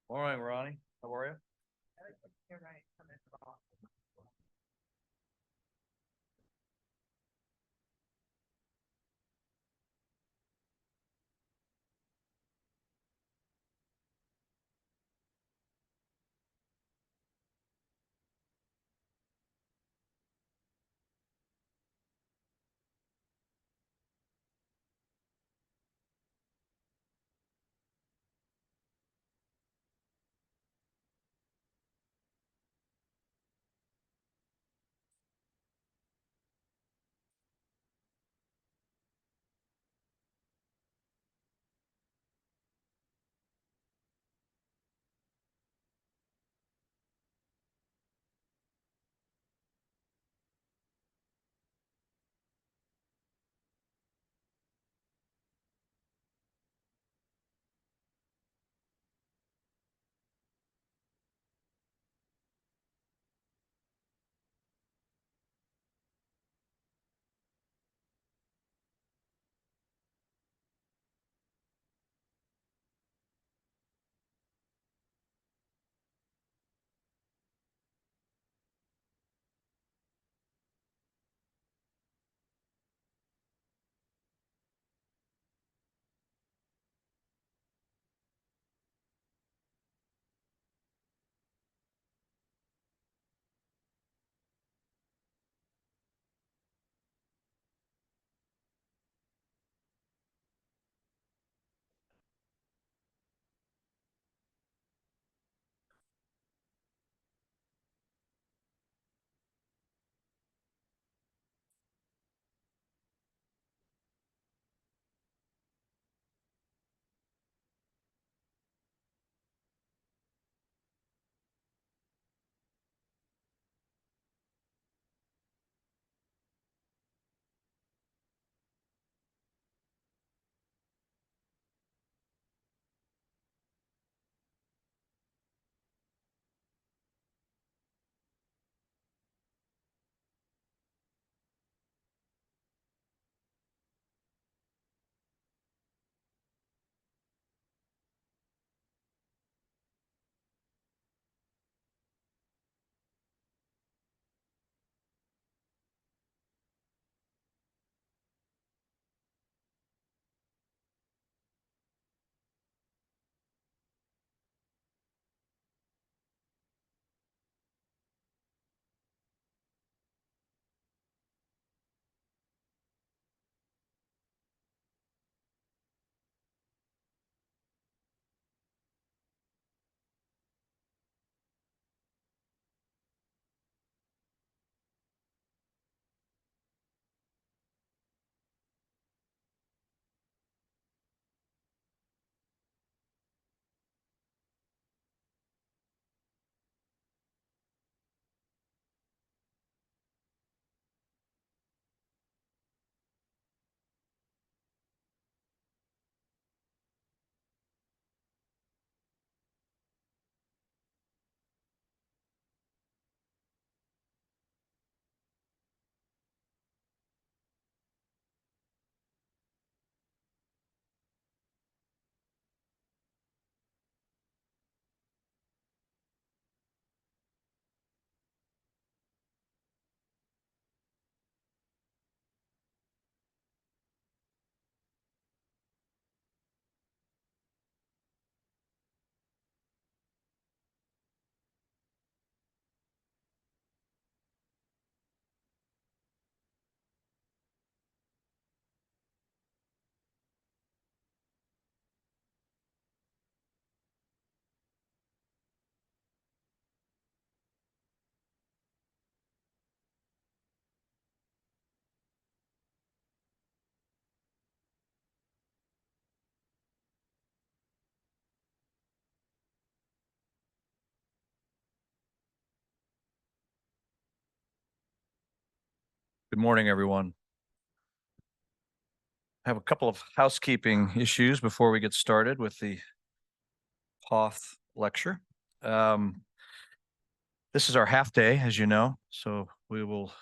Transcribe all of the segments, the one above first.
Morning, Ronnie. How are you? You're right. Good morning, everyone. I have a couple of housekeeping issues before we get started with the POTH lecture. This is our half day, as you know, so we will,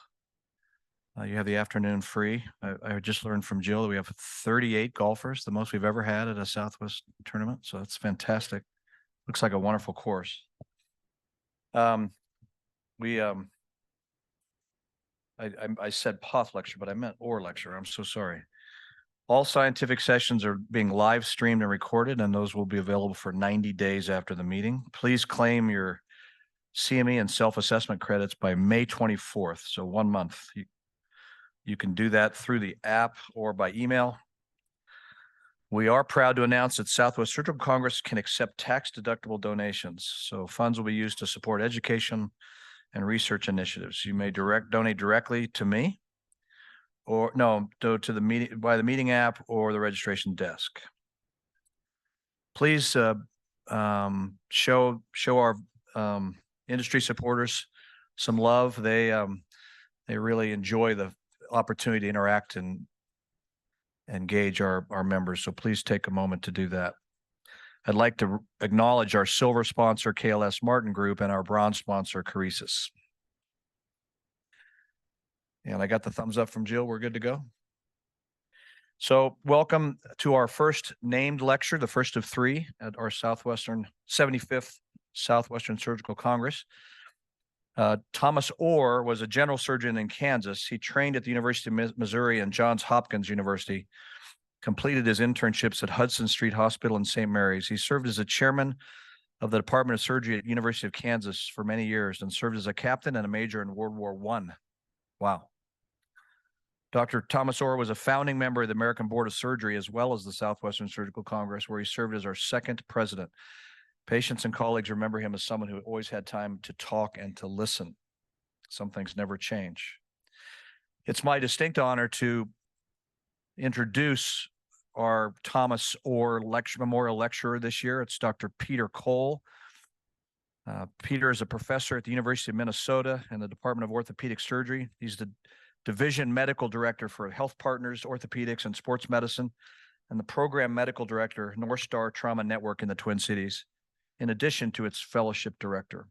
you have the afternoon free. I just learned from Jill that we have 38 golfers, the most we've ever had at a Southwest tournament, so that's fantastic. Looks like a wonderful course. I said POF lecture, but I meant OR lecture. I'm so sorry. All scientific sessions are being live streamed and recorded, and those will be available for 90 days after the meeting. Please claim your CME and self-assessment credits by May 24th, so 1 month. You can do that through the app or by email. We are proud to announce that Southwest Surgical Congress can accept tax-deductible donations, so funds will be used to support education and research initiatives. You may donate directly to me, or no, to the meeting by the meeting app or the registration desk. Please show our industry supporters some love. They really enjoy the opportunity to interact and engage our members. So please take a moment to do that. I'd like to acknowledge our silver sponsor, KLS Martin Group, and our bronze sponsor, Caresis. And I got the thumbs up from Jill. We're good to go. So welcome to our first named lecture, the first of 3 at our 75th Southwestern Surgical Congress. Thomas Orr was a general surgeon in Kansas. He trained at the University of Missouri and Johns Hopkins University, completed his internships at Hudson Street Hospital in St. Mary's. He served as the chairman of the Department of Surgery at University of Kansas for many years and served as a captain and a major in World War I. Wow. Dr. Thomas Orr was a founding member of the American Board of Surgery as well as the Southwestern Surgical Congress, where he served as our second president. Patients and colleagues remember him as someone who always had time to talk and to listen. Some things never change. It's my distinct honor to introduce our Thomas Orr Memorial Lecturer this year. It's Dr. Peter Cole. Peter is a professor at the University of Minnesota in the Department of Orthopedic Surgery. He's the Division Medical Director for Health Partners, Orthopedics, and Sports Medicine, and the Program Medical Director, North Star Trauma Network in the Twin Cities, in addition to its Fellowship Director.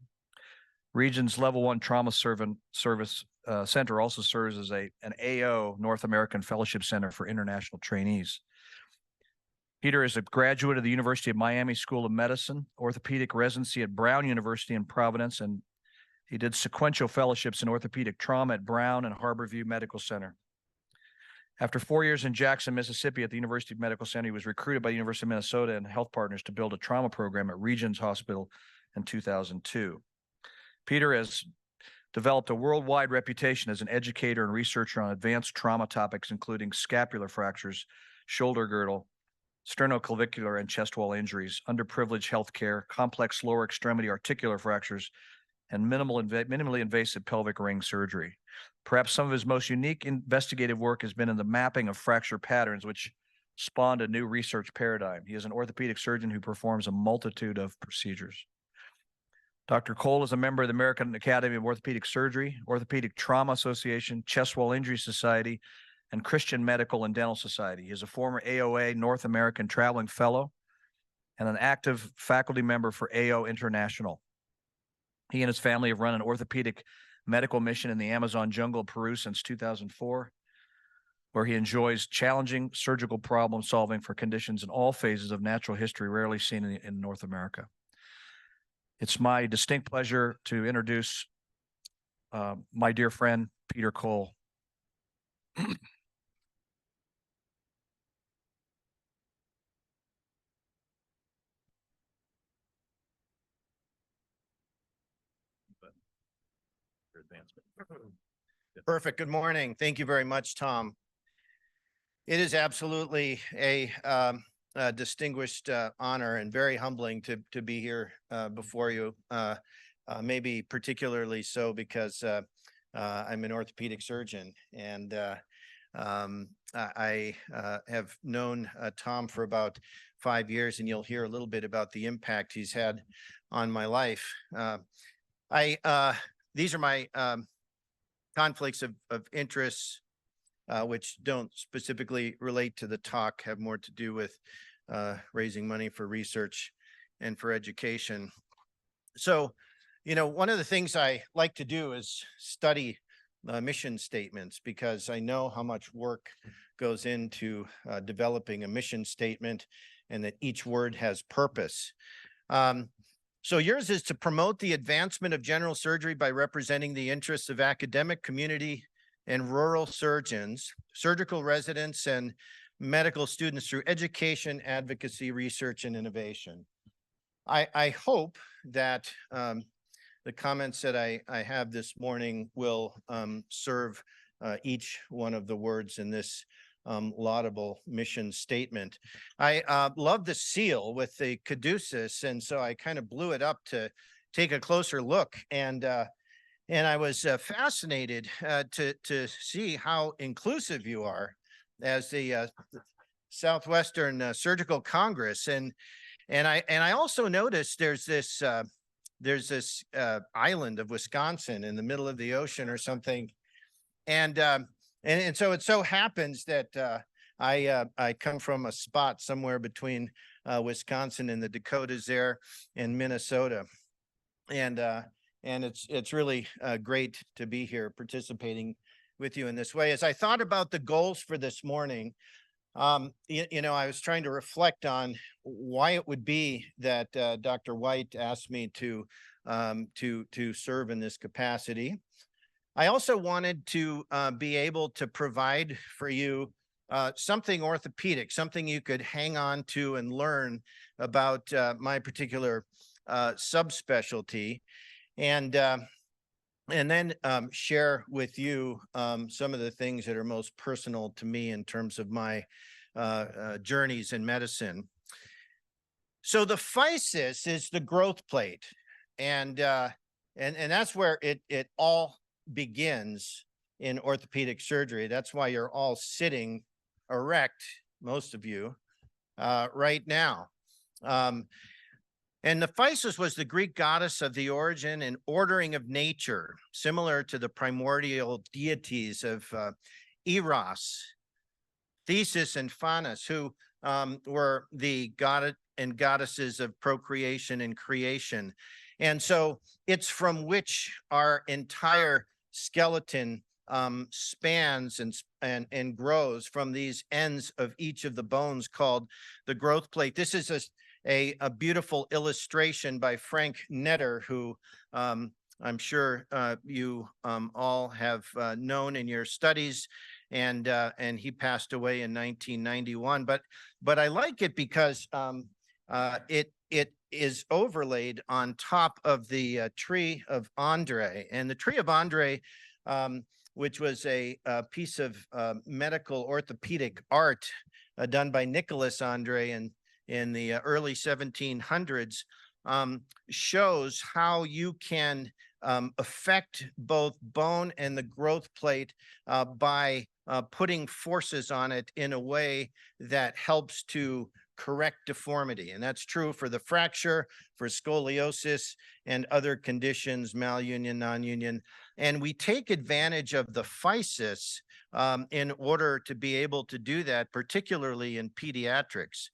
Region's Level 1 Trauma Service Center also serves as an AO, North American Fellowship Center for International Trainees. Peter is a graduate of the University of Miami School of Medicine, orthopedic residency at Brown University in Providence, and he did sequential fellowships in orthopedic trauma at Brown and Harborview Medical Center. After 4 years in Jackson, Mississippi at the University of Medical Center, he was recruited by the University of Minnesota and Health Partners to build a trauma program at Regions Hospital in 2002. Peter has developed a worldwide reputation as an educator and researcher on advanced trauma topics, including scapular fractures, shoulder girdle, sternoclavicular and chest wall injuries, underprivileged healthcare, complex lower extremity articular fractures, and minimally invasive pelvic ring surgery. Perhaps some of his most unique investigative work has been in the mapping of fracture patterns, which spawned a new research paradigm. He is an orthopedic surgeon who performs a multitude of procedures. Dr. Cole is a member of the American Academy of Orthopedic Surgery, Orthopedic Trauma Association, Chest Wall Injury Society, and Christian Medical and Dental Society. He is a former AOA North American Traveling Fellow and an active faculty member for AO International. He and his family have run an orthopedic medical mission in the Amazon jungle of Peru since 2004, where he enjoys challenging surgical problem solving for conditions in all phases of natural history rarely seen in North America. It's my distinct pleasure to introduce my dear friend, Peter Cole. Perfect. Good morning. Thank you very much, Tom. It is absolutely a distinguished honor and very humbling to be here before you. Maybe particularly so because I'm an orthopedic surgeon, and I have known Tom for about 5 years, and you'll hear a little bit about the impact he's had on my life. These are my conflicts of interest, which don't specifically relate to the talk, have more to do with raising money for research and for education. So, one of the things I like to do is study mission statements, because I know how much work goes into developing a mission statement and that each word has purpose. So yours is to promote the advancement of general surgery by representing the interests of academic community and rural surgeons, surgical residents, and medical students through education, advocacy, research, and innovation. I hope that the comments that I have this morning will serve each one of the words in this laudable mission statement. I love the seal with the caduceus, and so I kind of blew it up to take a closer look. And I was fascinated to see how inclusive you are as the Southwestern Surgical Congress. And I also noticed there's this island of Wisconsin in the middle of the ocean or something. And so it so happens that I come from a spot somewhere between Wisconsin and the Dakotas there and Minnesota. And it's really great to be here participating with you in this way. As I thought about the goals for this morning, you know, I was trying to reflect on why it would be that Dr. White asked me to serve in this capacity. I also wanted to be able to provide for you something orthopedic, something you could hang on to and learn about my particular subspecialty, and then share with you some of the things that are most personal to me in terms of my journeys in medicine. So the physis is the growth plate, and that's where it all begins in orthopedic surgery. That's why you're all sitting erect, most of you, right now. And the physis was the Greek goddess of the origin and ordering of nature, similar to the primordial deities of Eros, Thesis, and Faunus, who were the god and goddesses of procreation and creation. And so it's from which our entire skeleton spans and grows, from these ends of each of the bones called the growth plate. This is a beautiful illustration by Frank Netter, who I'm sure you all have known in your studies, and he passed away in 1991. But I like it because it is overlaid on top of the tree of Andre, and the tree of Andre, which was a piece of medical orthopedic art done by Nicholas Andre in the early 1700s, shows how you can affect both bone and the growth plate by putting forces on it in a way that helps to correct deformity. And that's true for the fracture, for scoliosis, and other conditions, malunion, non-union. And we take advantage of the physis in order to be able to do that, particularly in pediatrics.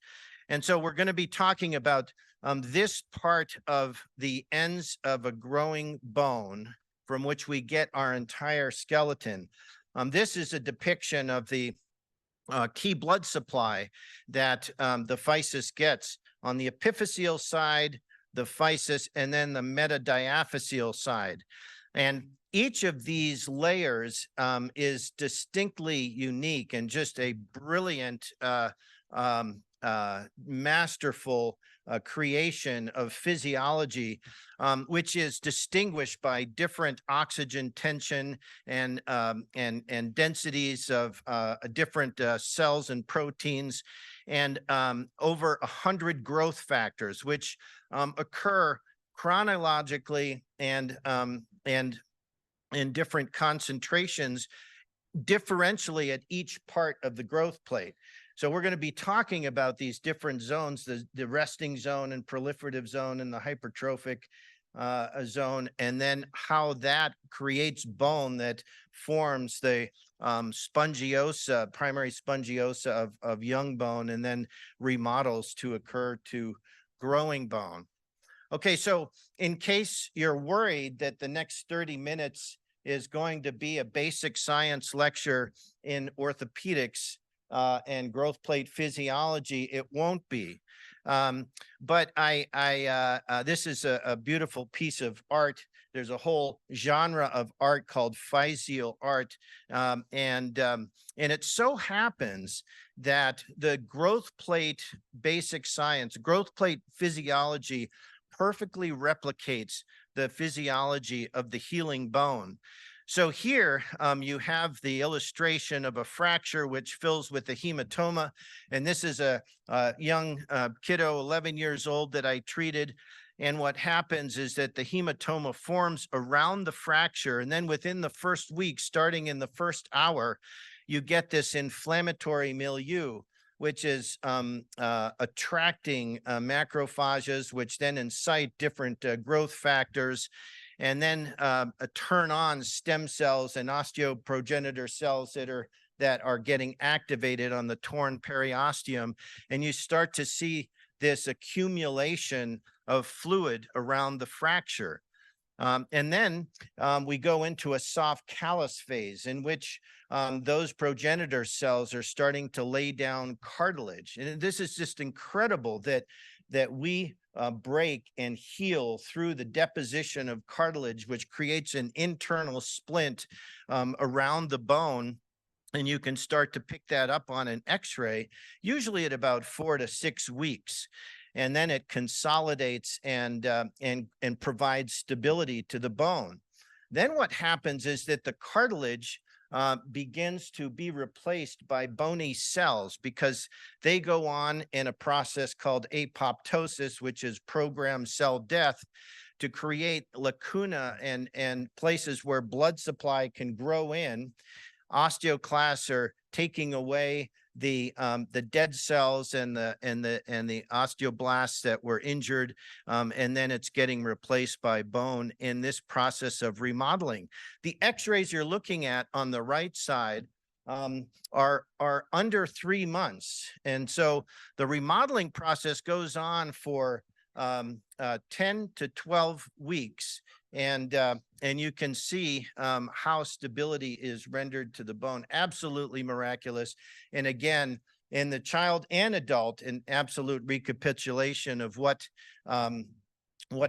And so we're going to be talking about this part of the ends of a growing bone from which we get our entire skeleton. This is a depiction of the key blood supply that the physis gets on the epiphyseal side, the physis, and then the metadiaphyseal side. And each of these layers is distinctly unique and just a brilliant, masterful creation of physiology, which is distinguished by different oxygen tension and densities of different cells and proteins, and over 100 growth factors, which occur chronologically and in different concentrations differentially at each part of the growth plate. So we're going to be talking about these different zones, the resting zone and proliferative zone and the hypertrophic zone, and then how that creates bone that forms the spongiosa, primary spongiosa of young bone, and then remodels to occur to growing bone. Okay, so in case you're worried that the next 30 minutes is going to be a basic science lecture in orthopedics and growth plate physiology, it won't be. But this is a beautiful piece of art. There's a whole genre of art called physial art. And it so happens that the growth plate basic science, growth plate physiology perfectly replicates the physiology of the healing bone. So here you have the illustration of a fracture which fills with a hematoma. And this is a young kiddo, 11 years old, that I treated. And what happens is that the hematoma forms around the fracture. And then within the first week, starting in the first hour, you get this inflammatory milieu, which is attracting macrophages, which then incite different growth factors, and then turn on stem cells and osteoprogenitor cells that are getting activated on the torn periosteum. And you start to see this accumulation of fluid around the fracture. And then we go into a soft callus phase in which those progenitor cells are starting to lay down cartilage. And this is just incredible that we break and heal through the deposition of cartilage, which creates an internal splint around the bone. And you can start to pick that up on an X-ray, usually at about 4 to 6 weeks. And then it consolidates and provides stability to the bone. Then what happens is that the cartilage begins to be replaced by bony cells because they go on in a process called apoptosis, which is programmed cell death, to create lacuna and places where blood supply can grow in. Osteoclasts are taking away the dead cells and the osteoblasts that were injured, and then it's getting replaced by bone in this process of remodeling. The X-rays you're looking at on the right side are under 3 months, and so the remodeling process goes on for 10 to 12 weeks. And you can see how stability is rendered to the bone. Absolutely miraculous. And again, in the child and adult, an absolute recapitulation of what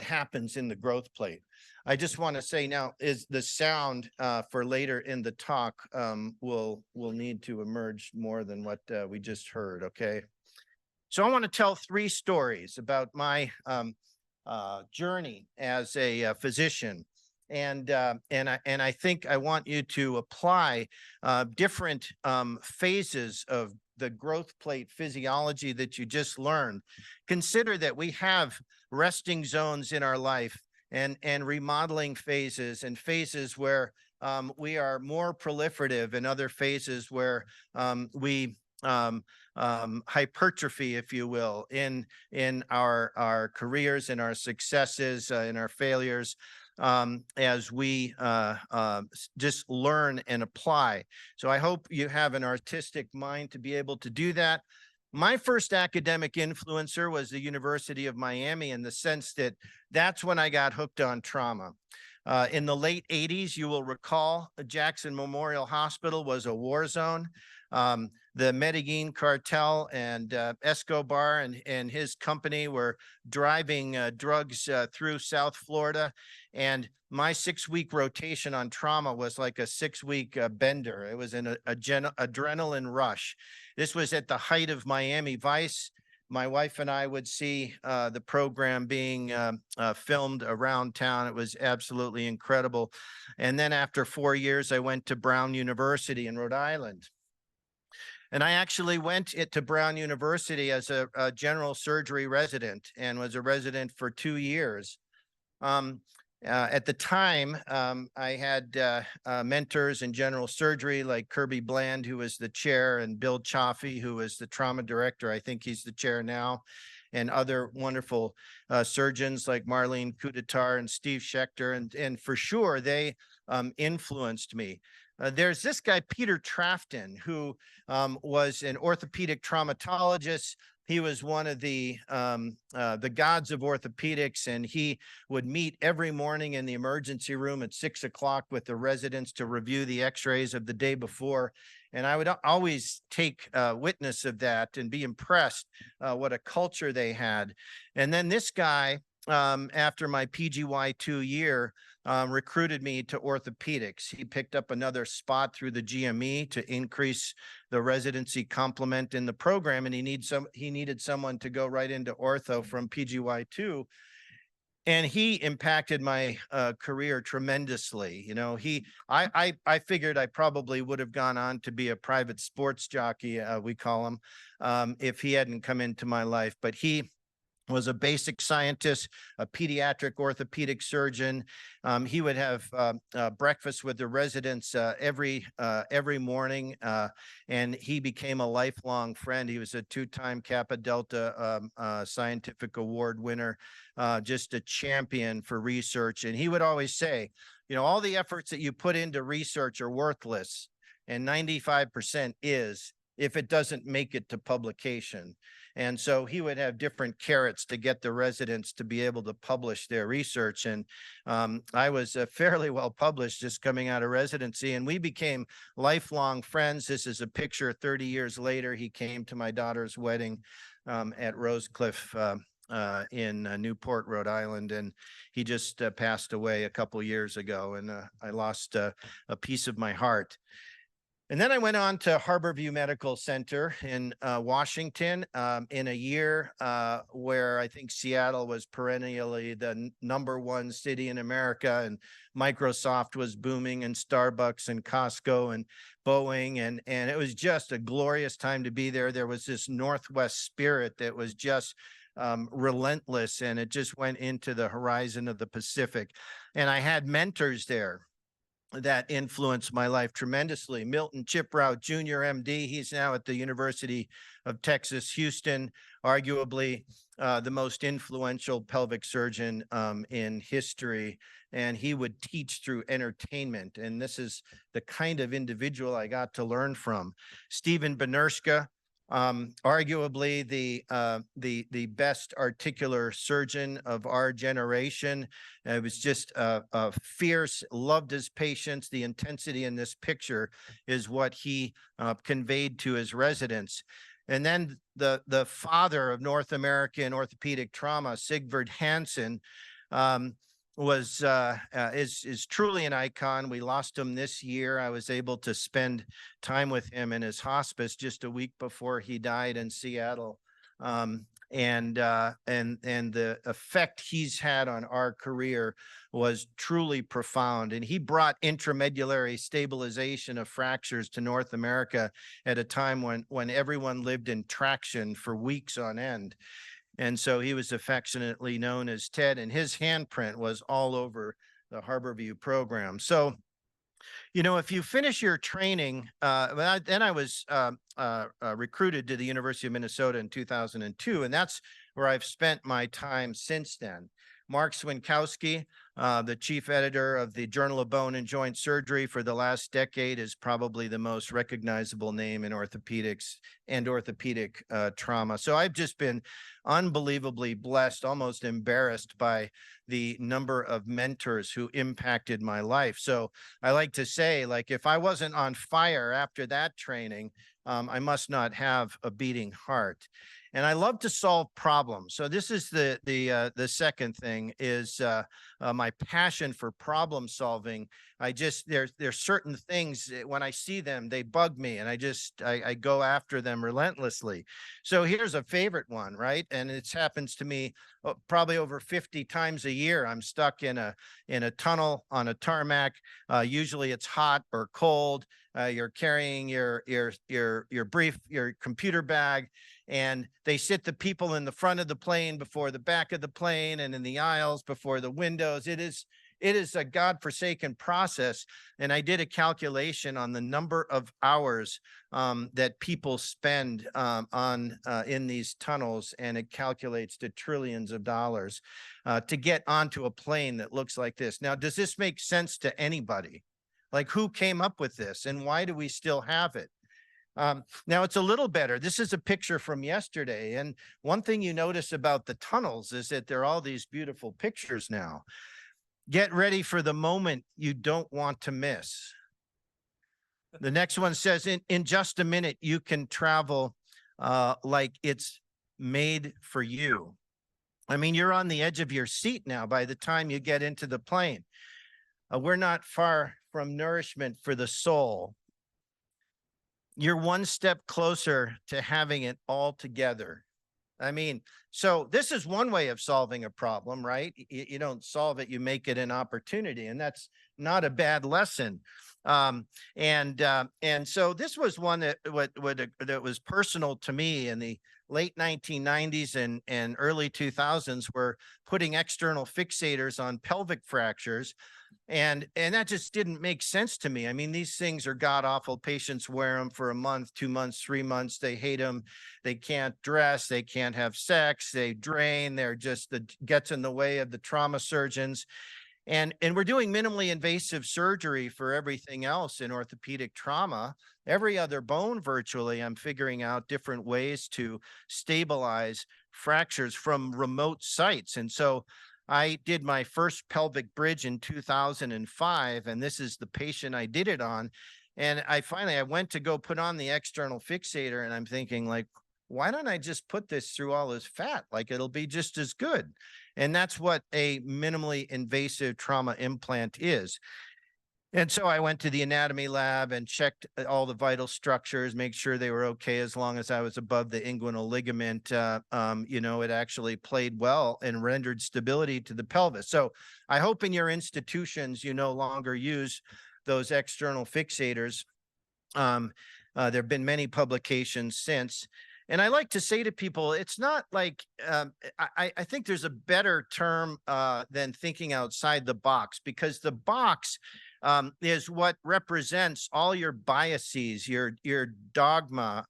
happens in the growth plate. I just want to say now is the sound for later in the talk will need to emerge more than what we just heard. Okay. So I want to tell 3 stories about my journey as a physician. And I think I want you to apply different phases of the growth plate physiology that you just learned. Consider that we have resting zones in our life and remodeling phases, and phases where we are more proliferative, and other phases where we hypertrophy, if you will, in our careers, in our successes, in our failures, as we just learn and apply. So I hope you have an artistic mind to be able to do that. My first academic influencer was the University of Miami, in the sense that that's when I got hooked on trauma. In the late 80s, you will recall, Jackson Memorial Hospital was a war zone. The Medellin cartel and Escobar and his company were driving drugs through South Florida. And my 6-week rotation on trauma was like a 6-week bender. It was an adrenaline rush. This was at the height of Miami Vice. My wife and I would see the program being filmed around town. It was absolutely incredible. And then after 4 years, I went to Brown University in Rhode Island. And I actually went to Brown University as a general surgery resident, and was a resident for 2 years. At the time, I had mentors in general surgery like Kirby Bland, who was the chair, and Bill Chaffee, who was the trauma director. I think he's the chair now, and other wonderful surgeons like Marlene Kudatar and Steve Schechter. And for sure, they influenced me. There's this guy, Peter Trafton, who was an orthopedic traumatologist. He was one of the gods of orthopedics, and he would meet every morning in the emergency room at 6 o'clock with the residents to review the X-rays of the day before. And I would always take witness of that and be impressed what a culture they had. And then this guy, after my PGY2 year, recruited me to orthopedics. He picked up another spot through the GME to increase the residency complement in the program, and he needed someone to go right into ortho from PGY2. And he impacted my career tremendously. You know, I figured I probably would have gone on to be a private sports jockey, we call him, if he hadn't come into my life. But he was a basic scientist, a pediatric orthopedic surgeon. He would have breakfast with the residents every morning, and he became a lifelong friend. He was a two-time Kappa Delta scientific award winner, just a champion for research. And he would always say, you know, all the efforts that you put into research are worthless, and 95% is if it doesn't make it to publication. And so he would have different carrots to get the residents to be able to publish their research. And I was fairly well published just coming out of residency, and we became lifelong friends. This is a picture 30 years later. He came to my daughter's wedding at Rosecliff in Newport, Rhode Island, and he just passed away a couple years ago, and I lost a piece of my heart. And then I went on to Harborview Medical Center in Washington in a year where I think Seattle was perennially the #1 city in America, and Microsoft was booming, and Starbucks and Costco and Boeing, and it was just a glorious time to be there. There was this Northwest spirit that was just relentless, and it just went into the horizon of the Pacific. And I had mentors there that influenced my life tremendously. Milton Chiprout Jr., MD, he's now at the University of Texas, Houston, arguably the most influential pelvic surgeon in history. And he would teach through entertainment. And this is the kind of individual I got to learn from. Stephen Benershka, arguably the best articular surgeon of our generation. It was just fierce, loved his patients. The intensity in this picture is what he conveyed to his residents. And then the father of North American orthopedic trauma, Sigvard Hansen, is truly an icon. We lost him this year. I was able to spend time with him in his hospice just a week before he died in Seattle. And the effect he's had on our career was truly profound. And he brought intramedullary stabilization of fractures to North America at a time when everyone lived in traction for weeks on end. And so he was affectionately known as Ted, and his handprint was all over the Harborview program. So, you know, if you finish your training, then I was recruited to the University of Minnesota in 2002, and that's where I've spent my time since then. Mark Swinkowski, the chief editor of the Journal of Bone and Joint Surgery for the last decade, is probably the most recognizable name in orthopedics and orthopedic trauma. So I've just been unbelievably blessed, almost embarrassed by the number of mentors who impacted my life. So I like to say, like, if I wasn't on fire after that training, I must not have a beating heart. And I love to solve problems. So this is the second thing is my passion for problem solving. There's certain things when I see them, they bug me, and I go after them relentlessly. So here's a favorite one, right? And it happens to me probably over 50 times a year. I'm stuck in a tunnel on a tarmac. Usually it's hot or cold. You're carrying your computer bag, and they sit the people in the front of the plane before the back of the plane, and in the aisles before the windows. It is a godforsaken process. And I did a calculation on the number of hours that people spend in these tunnels, and it calculates to trillions of dollars to get onto a plane that looks like this. Now, does this make sense to anybody? Like, who came up with this, and why do we still have it? Now it's a little better. This is a picture from yesterday. And one thing you notice about the tunnels is that there are all these beautiful pictures now. Get ready for the moment you don't want to miss. The next one says, in just a minute, you can travel like it's made for you. I mean, you're on the edge of your seat now by the time you get into the plane. We're not far from nourishment for the soul. You're one step closer to having it all together. I mean, so this is one way of solving a problem, right? You don't solve it, you make it an opportunity, and that's not a bad lesson. And so this was one that that was personal to me in the late 1990s and early 2000s. Were putting external fixators on pelvic fractures. And that just didn't make sense to me. I mean, these things are god awful. Patients wear them for a month, 2 months, 3 months. They hate them. They can't dress. They can't have sex. They drain. They're just gets in the way of the trauma surgeons. And we're doing minimally invasive surgery for everything else in orthopedic trauma. Every other bone virtually, I'm figuring out different ways to stabilize fractures from remote sites. And so I did my first pelvic bridge in 2005, and this is the patient I did it on. And I went to go put on the external fixator, and I'm thinking, like, why don't I just put this through all this fat? Like, it'll be just as good. And that's what a minimally invasive trauma implant is. And so I went to the anatomy lab and checked all the vital structures, make sure they were okay as long as I was above the inguinal ligament. It actually played well and rendered stability to the pelvis. So I hope in your institutions you no longer use those external fixators. There have been many publications since. And I like to say to people, it's not like, I think there's a better term than thinking outside the box, because the box is what represents all your biases, your dogma,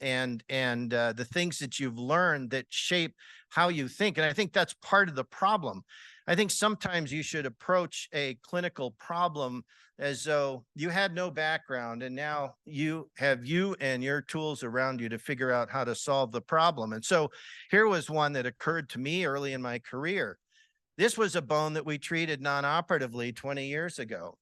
and the things that you've learned that shape how you think. And I think that's part of the problem. I think sometimes you should approach a clinical problem as though you had no background, and now you have you and your tools around you to figure out how to solve the problem. And so here was one that occurred to me early in my career. This was a bone that we treated non-operatively 20 years ago.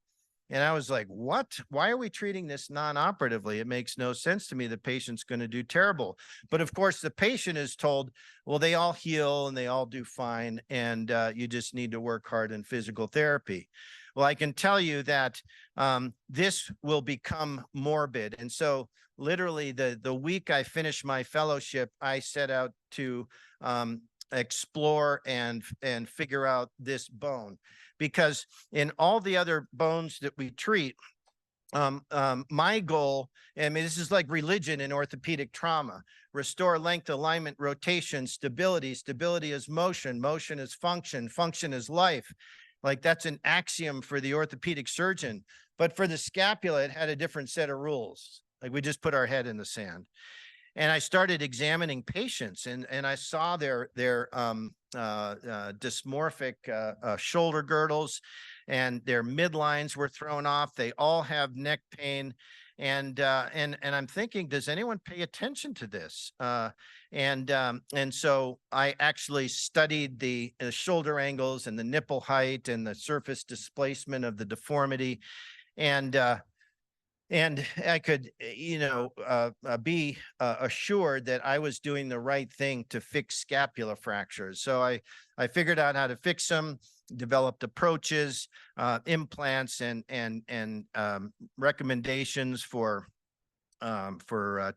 And I was like, what? Why are we treating this non-operatively? It makes no sense to me. The patient's going to do terrible. But of course, the patient is told, well, they all heal and they all do fine, and you just need to work hard in physical therapy. Well, I can tell you that this will become morbid. And so literally the week I finished my fellowship, I set out to explore and figure out this bone. Because in all the other bones that we treat, my goal, I mean, this is like religion in orthopedic trauma: restore length, alignment, rotation, stability. Stability is motion. Motion is function. Function is life. Like, that's an axiom for the orthopedic surgeon. But for the scapula, it had a different set of rules. Like, we just put our head in the sand. And I started examining patients, and I saw their dysmorphic shoulder girdles, and their midlines were thrown off. They all have neck pain. And I'm thinking, does anyone pay attention to this? And so I actually studied the shoulder angles and the nipple height and the surface displacement of the deformity. And I could, be assured that I was doing the right thing to fix scapula fractures. So I figured out how to fix them, developed approaches, implants, and recommendations for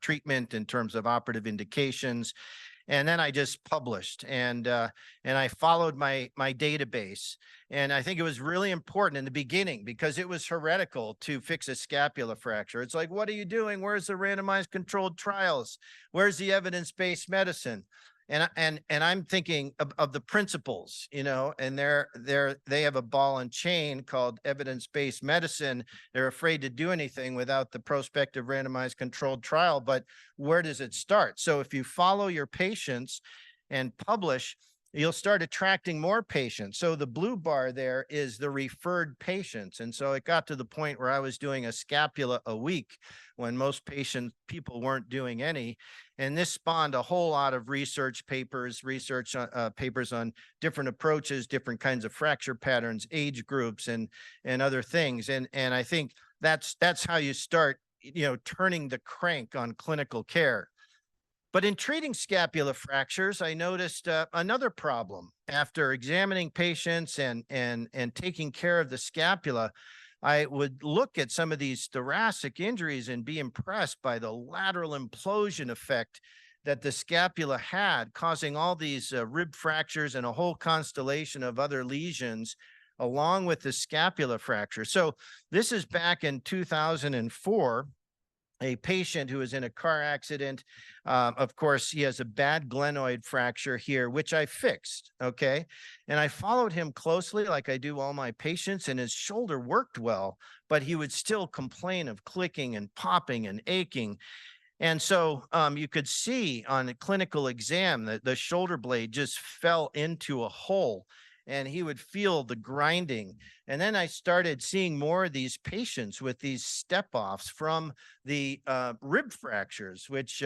treatment in terms of operative indications. And then I just published, and I followed my database. And I think it was really important in the beginning, because it was heretical to fix a scapula fracture. It's like, what are you doing? Where's the randomized controlled trials? Where's the evidence-based medicine? And I'm thinking of the principles, and they have a ball and chain called evidence-based medicine. They're afraid to do anything without the prospective randomized controlled trial. But where does it start? So if you follow your patients and publish, you'll start attracting more patients. So the blue bar there is the referred patients. And so it got to the point where I was doing a scapula a week when most people weren't doing any. And this spawned a whole lot of research papers on different approaches, different kinds of fracture patterns, age groups, and other things. And I think that's how you start, turning the crank on clinical care. But in treating scapula fractures, I noticed another problem. After examining patients and taking care of the scapula, I would look at some of these thoracic injuries and be impressed by the lateral implosion effect that the scapula had, causing all these rib fractures and a whole constellation of other lesions along with the scapula fracture. So this is back in 2004. A patient who was in a car accident. Of course, he has a bad glenoid fracture here, which I fixed. Okay. And I followed him closely, like I do all my patients, and his shoulder worked well, but he would still complain of clicking and popping and aching. And so you could see on a clinical exam that the shoulder blade just fell into a hole and he would feel the grinding. And then I started seeing more of these patients with these step-offs from the rib fractures, which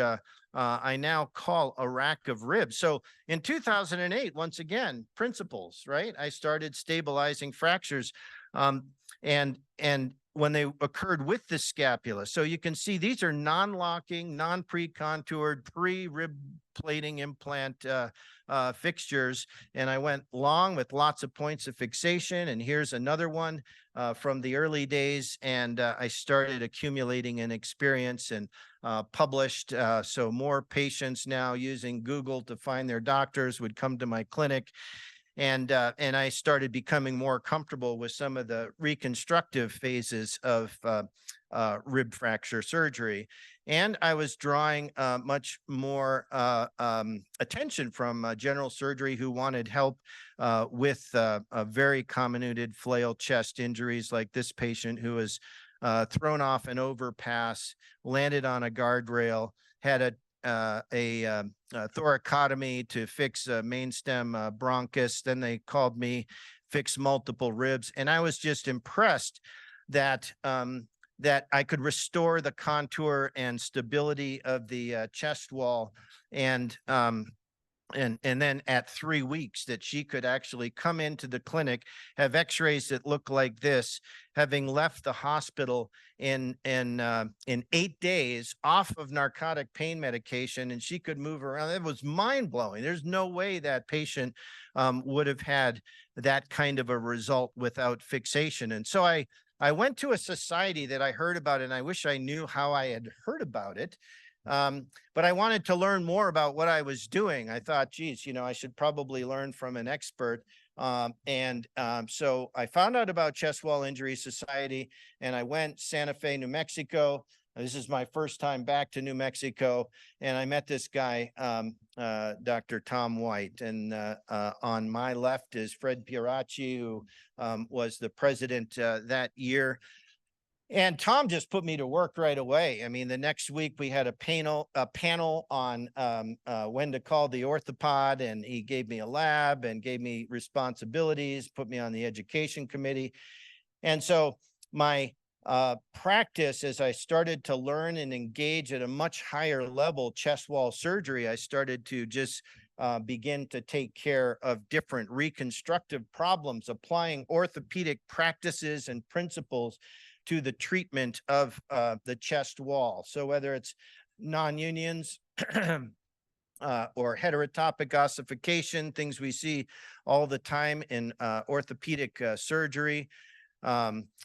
I now call a rack of ribs. So in 2008, once again, principles, right? I started stabilizing fractures and when they occurred with the scapula. So you can see these are non-locking, non-pre-contoured, pre-rib plating implant fixtures. And I went long with lots of points of fixation. And here's another one from the early days. And I started accumulating an experience and published. So more patients now using Google to find their doctors would come to my clinic. And I started becoming more comfortable with some of the reconstructive phases of rib fracture surgery. And I was drawing much more attention from general surgery who wanted help with very comminuted flail chest injuries, like this patient who was thrown off an overpass, landed on a guardrail, had a thoracotomy to fix a mainstem bronchus. Then they called me, fix multiple ribs. And I was just impressed that that I could restore the contour and stability of the chest wall. And then at 3 weeks that she could actually come into the clinic, have x-rays that look like this, having left the hospital in 8 days off of narcotic pain medication, and she could move around. It was mind-blowing. There's no way that patient would have had that kind of a result without fixation. And so I went to a society that I heard about, and I wish I knew how I had heard about it. But I wanted to learn more about what I was doing. I thought, geez, I should probably learn from an expert. So I found out about Chest Wall Injury Society, and I went Santa Fe, New Mexico. This is my first time back to New Mexico, and I met this guy, Dr. Tom White. And on my left is Fred Pieracci, who was the president that year. And Tom just put me to work right away. I mean, the next week we had a panel on when to call the orthopod, and he gave me a lab and gave me responsibilities, put me on the education committee. And so my practice, as I started to learn and engage at a much higher level chest wall surgery, I started to just begin to take care of different reconstructive problems, applying orthopedic practices and principles to the treatment of the chest wall. So whether it's non-unions or heterotopic ossification, things we see all the time in orthopedic surgery,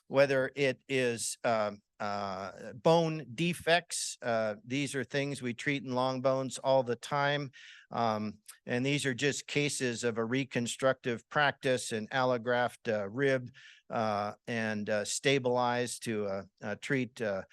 whether it is bone defects, these are things we treat in long bones all the time. And these are just cases of a reconstructive practice, an allograft rib, and stabilized to treat the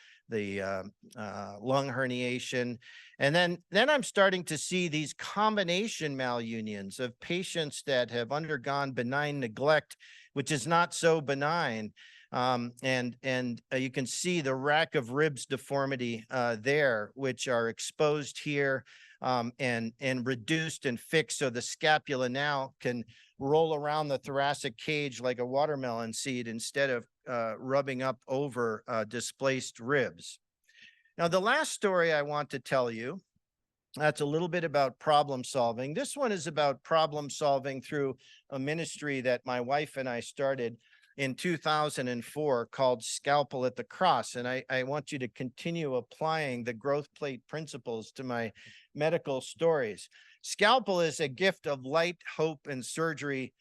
lung herniation. And then I'm starting to see these combination malunions of patients that have undergone benign neglect, which is not so benign. And you can see the rack of ribs deformity there, which are exposed here and reduced and fixed. So the scapula now can roll around the thoracic cage like a watermelon seed instead of rubbing up over displaced ribs. Now, the last story I want to tell you, that's a little bit about problem solving. This one is about problem solving through a ministry that my wife and I started in 2004 called Scalpel at the Cross. And I want you to continue applying the growth plate principles to my medical stories. Scalpel is a gift of light, hope, and surgery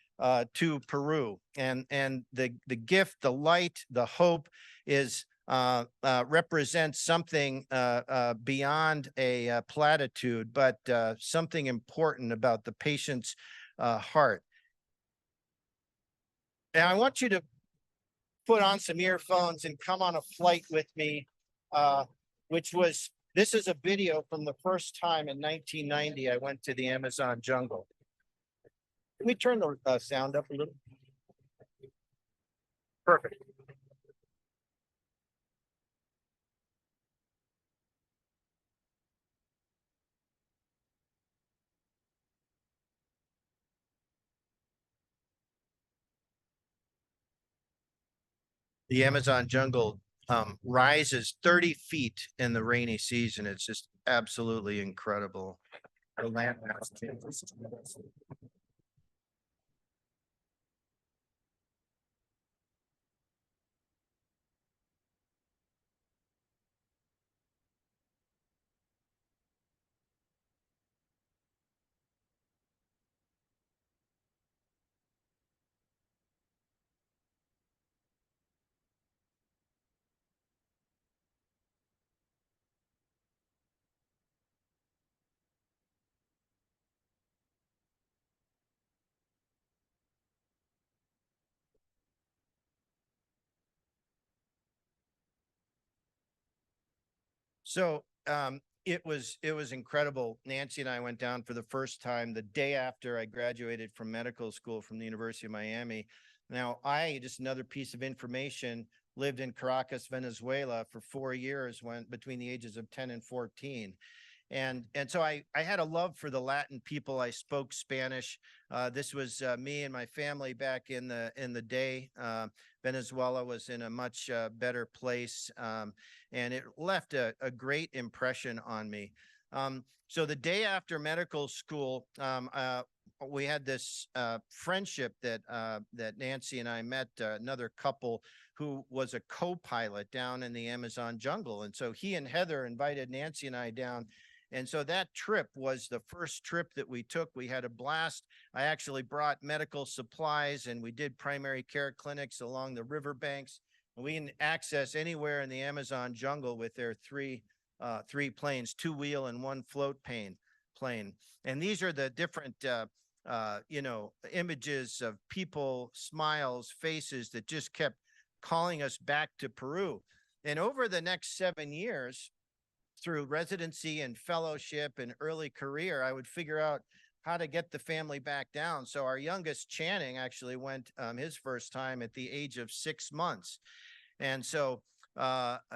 to Peru. And the gift, the light, the hope is represents something beyond a platitude, but something important about the patient's heart. And I want you to put on some earphones and come on a flight with me, this is a video from the first time in 1990 I went to the Amazon jungle. Can we turn the sound up a little? Perfect. The Amazon jungle rises 30 feet in the rainy season. It's just absolutely incredible. The landmass changes. So it was incredible. Nancy and I went down for the first time the day after I graduated from medical school from the University of Miami. Now, just another piece of information, lived in Caracas, Venezuela for 4 years between the ages of 10 and 14. And so I had a love for the Latin people. I spoke Spanish. This was me and my family back in the day. Venezuela was in a much better place, and it left a great impression on me. So the day after medical school, we had this friendship that Nancy and I met another couple who was a co-pilot down in the Amazon jungle. And so he and Heather invited Nancy and I down. And so that trip was the first trip that we took. We had a blast. I actually brought medical supplies, and we did primary care clinics along the riverbanks. And we can access anywhere in the Amazon jungle with their three planes, 2-wheel and 1 float plane. And these are the different, images of people, smiles, faces that just kept calling us back to Peru. And over the next 7 years, through residency and fellowship and early career, I would figure out how to get the family back down. So our youngest, Channing, actually went his first time at the age of 6 months. And so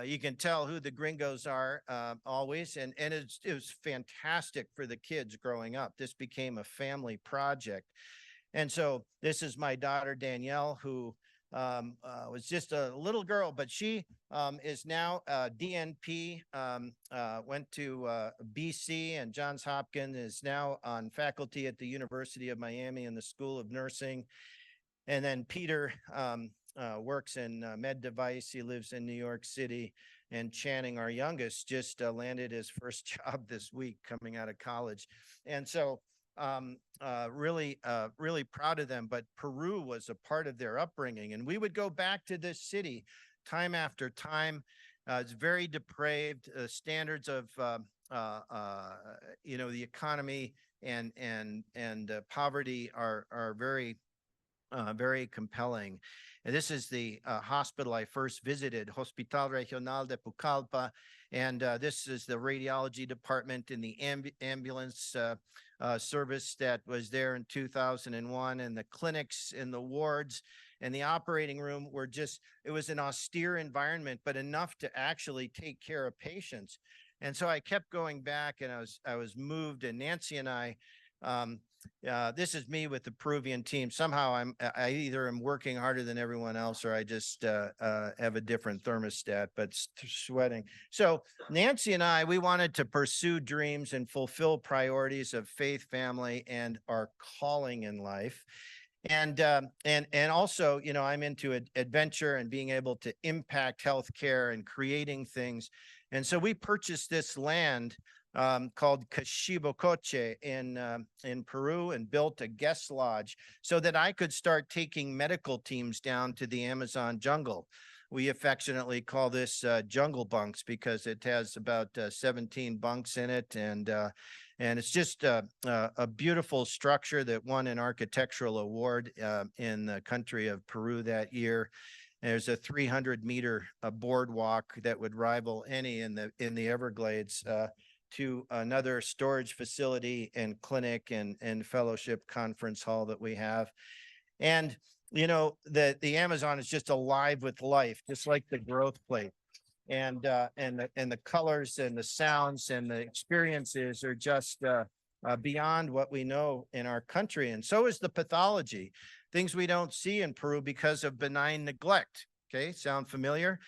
you can tell who the gringos are always. And it was fantastic for the kids growing up. This became a family project. And so this is my daughter, Danielle, who was just a little girl, but she is now DNP, went to BC and Johns Hopkins, is now on faculty at the University of Miami in the School of Nursing. And then Peter works in med device. He lives in New York City. And Channing, our youngest, just landed his first job this week coming out of college. And so really proud of them. But Peru was a part of their upbringing, and we would go back to this city time after time. It's very depraved. Standards of the economy and poverty are very very compelling. And this is the hospital I first visited, Hospital Regional de Pucallpa. And this is the radiology department in the ambulance service that was there in 2001. And the clinics and the wards and the operating room were it was an austere environment, but enough to actually take care of patients. And so I kept going back, and I was moved. And Nancy and I, this is me with the Peruvian team. Somehow I either am working harder than everyone else, or I just have a different thermostat, but sweating. So Nancy and I, we wanted to pursue dreams and fulfill priorities of faith, family, and our calling in life. And also, you know, I'm into adventure and being able to impact healthcare and creating things. And so we purchased this land called Cachibocoche in Peru and built a guest lodge so that I could start taking medical teams down to the Amazon jungle. We affectionately call this jungle bunks because it has about 17 bunks in it, and it's just a beautiful structure that won an architectural award in the country of Peru that year. There's a 300-meter boardwalk that would rival any in the Everglades to another storage facility and clinic and fellowship conference hall that we have. And you know, the Amazon is just alive with life, just like the growth plate. And the colors and the sounds and the experiences are just beyond what we know in our country. And so is the pathology, things we don't see in Peru because of benign neglect. Okay, sound familiar?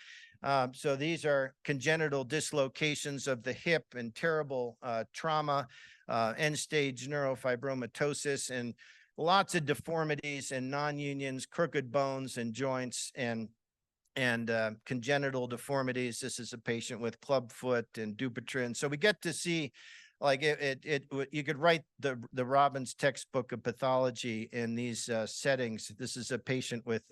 So these are congenital dislocations of the hip and terrible trauma, end-stage neurofibromatosis, and lots of deformities and non-unions, crooked bones and joints, and congenital deformities. This is a patient with clubfoot and Dupuytren. So we get to see, like you could write the Robbins textbook of pathology in these settings. This is a patient with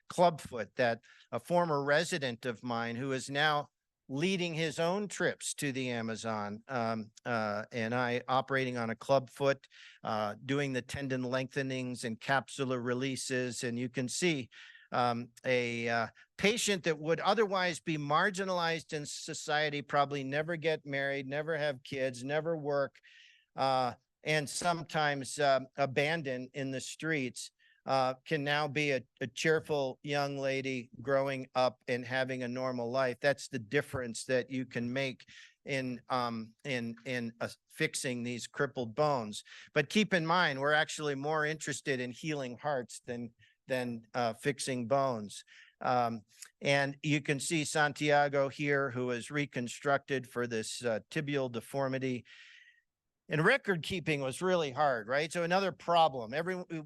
clubfoot, that a former resident of mine who is now leading his own trips to the Amazon, and I operating on a clubfoot, doing the tendon lengthenings and capsular releases. And you can see a patient that would otherwise be marginalized in society, probably never get married, never have kids, never work, and sometimes abandoned in the streets, can now be a cheerful young lady growing up and having a normal life. That's the difference that you can make in fixing these crippled bones. But keep in mind, we're actually more interested in healing hearts than fixing bones. And you can see Santiago here, who is reconstructed for this tibial deformity. And record keeping was really hard, right? So another problem.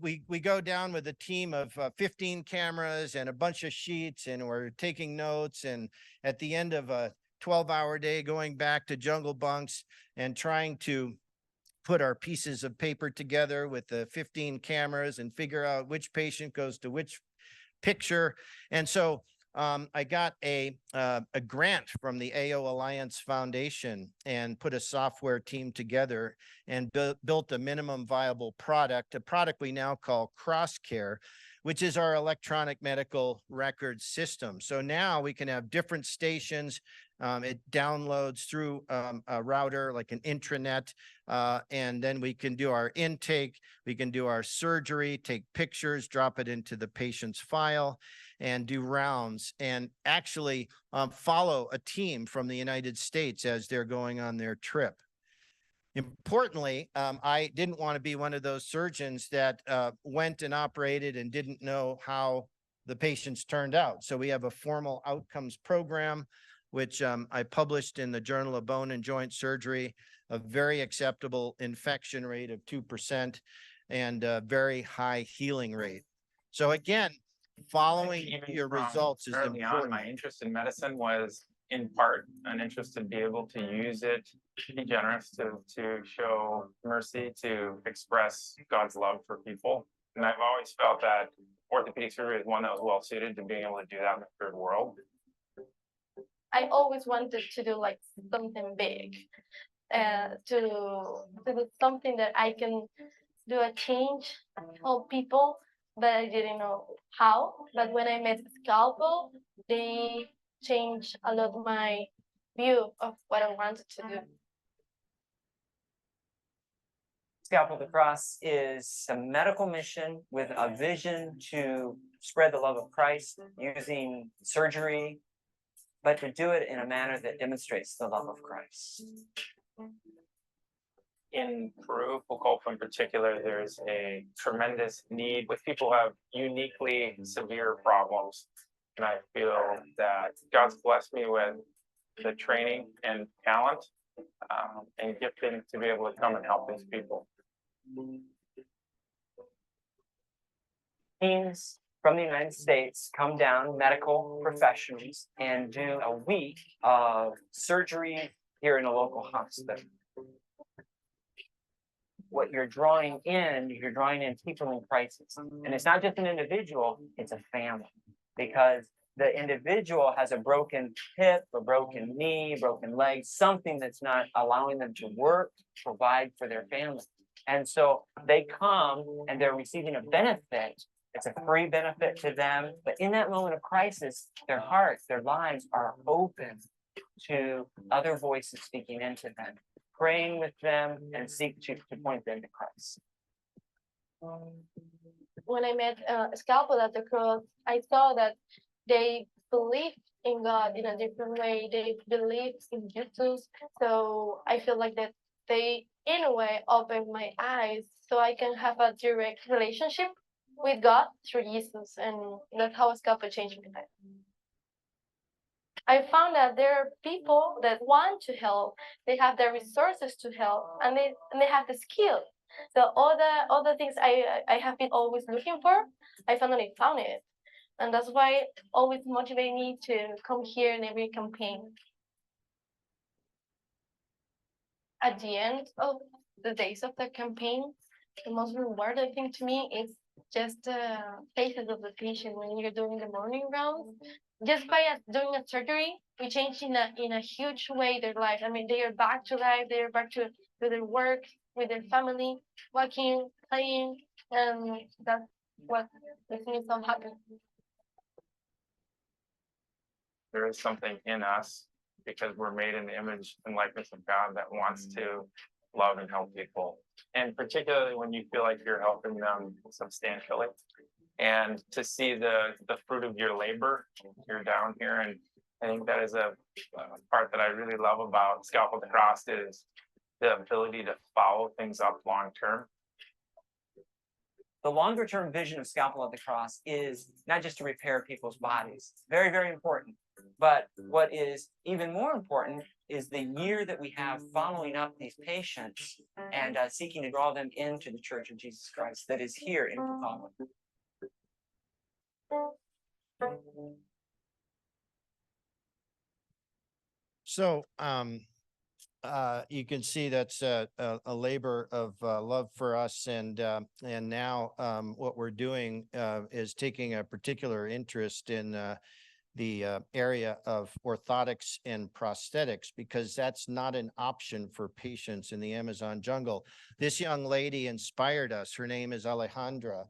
We go down with a team of 15 cameras and a bunch of sheets, and we're taking notes. And at the end of a 12-hour day, going back to jungle bunks and trying to put our pieces of paper together with the 15 cameras and figure out which patient goes to which picture. And so I got a grant from the AO Alliance Foundation and put a software team together and built a minimum viable product, a product we now call CrossCare, which is our electronic medical record system. So now we can have different stations. It downloads through a router like an intranet, and then we can do our intake, we can do our surgery, take pictures, drop it into the patient's file, and do rounds, and actually follow a team from the United States as they're going on their trip. Importantly, I didn't want to be one of those surgeons that went and operated and didn't know how the patients turned out. So we have a formal outcomes program, which I published in the Journal of Bone and Joint Surgery, a very acceptable infection rate of 2% and a very high healing rate. So again, following your results is important. My interest in medicine was in part an interest to be able to use it, to be generous, to show mercy, to express God's love for people. And I've always felt that orthopedic surgery is one that was well suited to being able to do that in the third world. I always wanted to do like something big, to do something that I can do a change, help people, but I didn't know how. But when I met Scalpel, they changed a lot of my view of what I wanted to do. Scalpel to Cross is a medical mission with a vision to spread the love of Christ using surgery, but to do it in a manner that demonstrates the love of Christ. In Peru, Pucallpa in particular, there's a tremendous need with people who have uniquely severe problems. And I feel that God's blessed me with the training and talent and gifting to be able to come and help these people. teams from the United States come down, medical professionals, and do a week of surgery here in a local hospital. What you're drawing in people in crisis. And it's not just an individual, it's a family. Because the individual has a broken hip, a broken knee, broken leg, something that's not allowing them to work, provide for their family. And so they come and they're receiving a benefit. It's a free benefit to them. But in that moment of crisis, their hearts, their lives are open to other voices speaking into them, praying with them, and seek to point them to Christ. When I met Scalpel at the cross, I saw that they believe in God in a different way. They believe in Jesus. So I feel like that they, in a way, opened my eyes so I can have a direct relationship with God through Jesus. And that's how Scalpel changed my life. I found that there are people that want to help. They have the resources to help, and they have the skill. So all the things I have been always looking for, I finally found it. And that's why it always motivates me to come here in every campaign. At the end of the days of the campaign, the most rewarding thing to me is just the faces of the patient when you're doing the morning rounds. Just by doing a surgery, we change in a huge way their life. I mean, they are back to life. They are back to their work, with their family, walking, playing, and that's what makes me so happy. There is something in us because we're made in the image and likeness of God that wants to love and help people. And particularly when you feel like you're helping them substantially. And to see the fruit of your labor, you're down here. And I think that is a part that I really love about Scalpel at the Cross is the ability to follow things up long term. The longer term vision of Scalpel at the Cross is not just to repair people's bodies, very, very important. But what is even more important is the year that we have following up these patients and seeking to draw them into the Church of Jesus Christ that is here in Pocahontas. So, you can see that's a labor of love for us, and now what we're doing is taking a particular interest in the area of orthotics and prosthetics, because that's not an option for patients in the Amazon jungle. This young lady inspired us. Her name is Alejandra.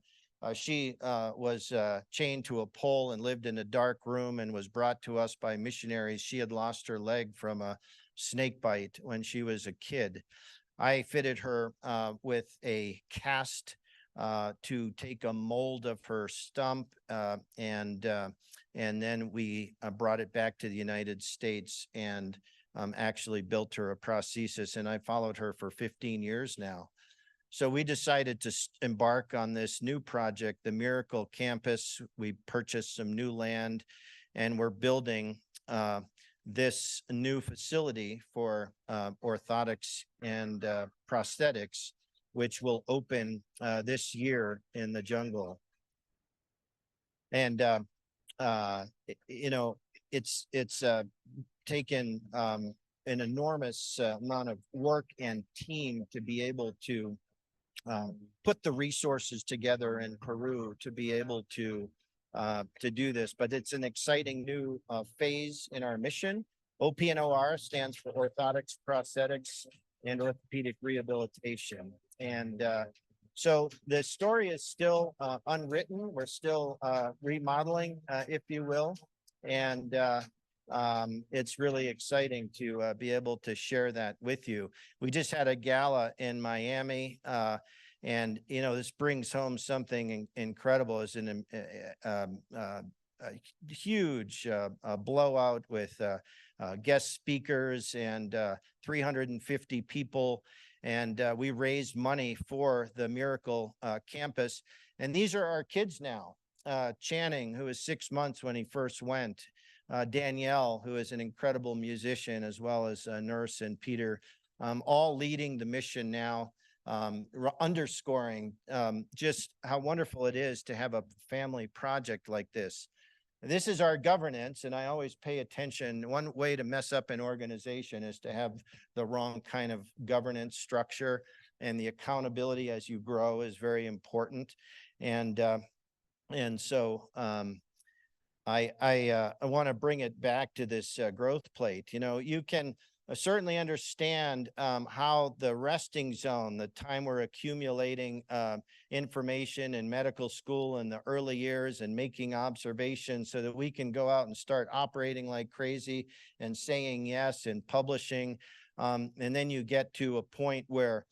She was chained to a pole and lived in a dark room and was brought to us by missionaries. She had lost her leg from a snake bite when she was a kid. I fitted her with a cast to take a mold of her stump, and then we brought it back to the United States and actually built her a prosthesis. And I followed her for 15 years now. So we decided to embark on this new project, the Miracle Campus. We purchased some new land, and we're building this new facility for orthotics and prosthetics, which will open this year in the jungle. And you know, it's taken an enormous amount of work and team to be able to put the resources together in Peru to be able to do this. But it's an exciting new phase in our mission. OPNOR stands for Orthotics, Prosthetics, and Orthopedic Rehabilitation. And so the story is still unwritten. We're still remodeling, if you will. And it's really exciting to be able to share that with you. We just had a gala in Miami, and you know, this brings home something incredible. It's a huge blowout with guest speakers and 350 people, and we raised money for the Miracle Campus. And these are our kids now. Channing, who was 6 months when he first went. Danielle, who is an incredible musician, as well as a nurse, and Peter, all leading the mission now. underscoring just how wonderful it is to have a family project like this. This is our governance, and I always pay attention. One way to mess up an organization is to have the wrong kind of governance structure, and the accountability as you grow is very important. And so I want to bring it back to this growth plate. You know, you can certainly understand how the resting zone, the time we're accumulating information in medical school in the early years and making observations so that we can go out and start operating like crazy and saying yes and publishing. And then you get to a point where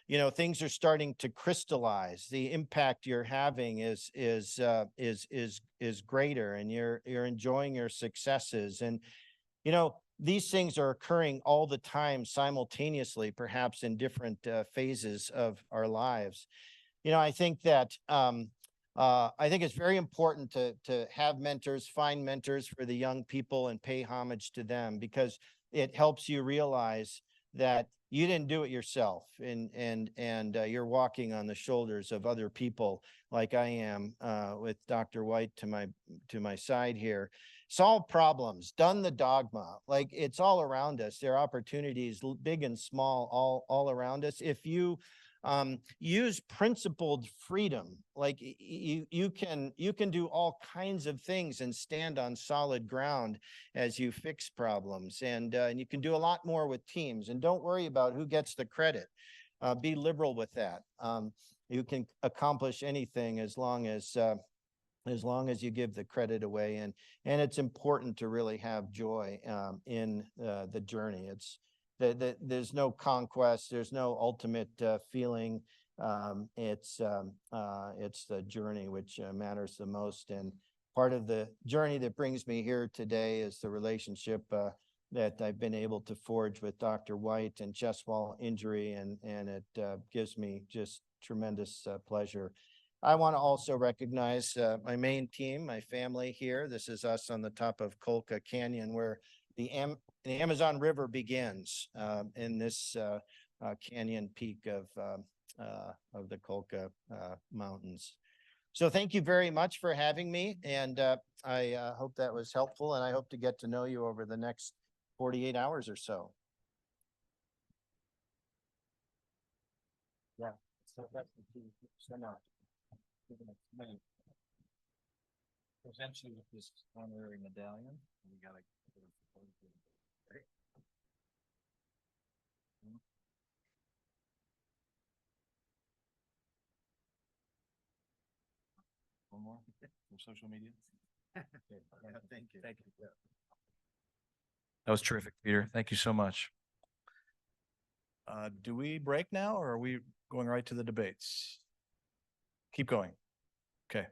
you know, things are starting to crystallize. The impact you're having is greater, and you're enjoying your successes. And you know, these things are occurring all the time simultaneously, perhaps in different phases of our lives. You know, I think that I think it's very important to have mentors, find mentors for the young people, and pay homage to them, because it helps you realize that you didn't do it yourself, and you're walking on the shoulders of other people, like I am with Dr. White to my side here. Solve problems, done the dogma. Like, it's all around us. There are opportunities, big and small, all around us. If you use principled freedom, like you can do all kinds of things and stand on solid ground as you fix problems, and you can do a lot more with teams. And don't worry about who gets the credit. Be liberal with that. You can accomplish anything as long as you give the credit away, and it's important to really have joy in the journey. It's there's no conquest, there's no ultimate feeling. It's the journey which matters the most. And part of the journey that brings me here today is the relationship that I've been able to forge with Dr. White and chest wall injury, and it gives me just tremendous pleasure. I want to also recognize my main team, my family here. This is us on the top of Colca Canyon, where the Amazon River begins in this canyon peak of the Colca Mountains. So thank you very much for having me, and I hope that was helpful, and I hope to get to know you over the next 48 hours or so. Yeah. So that's so much. Present you with this honorary medallion. We gotta. One more for social media. Thank you. Thank you. That was terrific, Peter. Thank you so much. Do we break now, or are we going right to the debates? Keep going. Okay.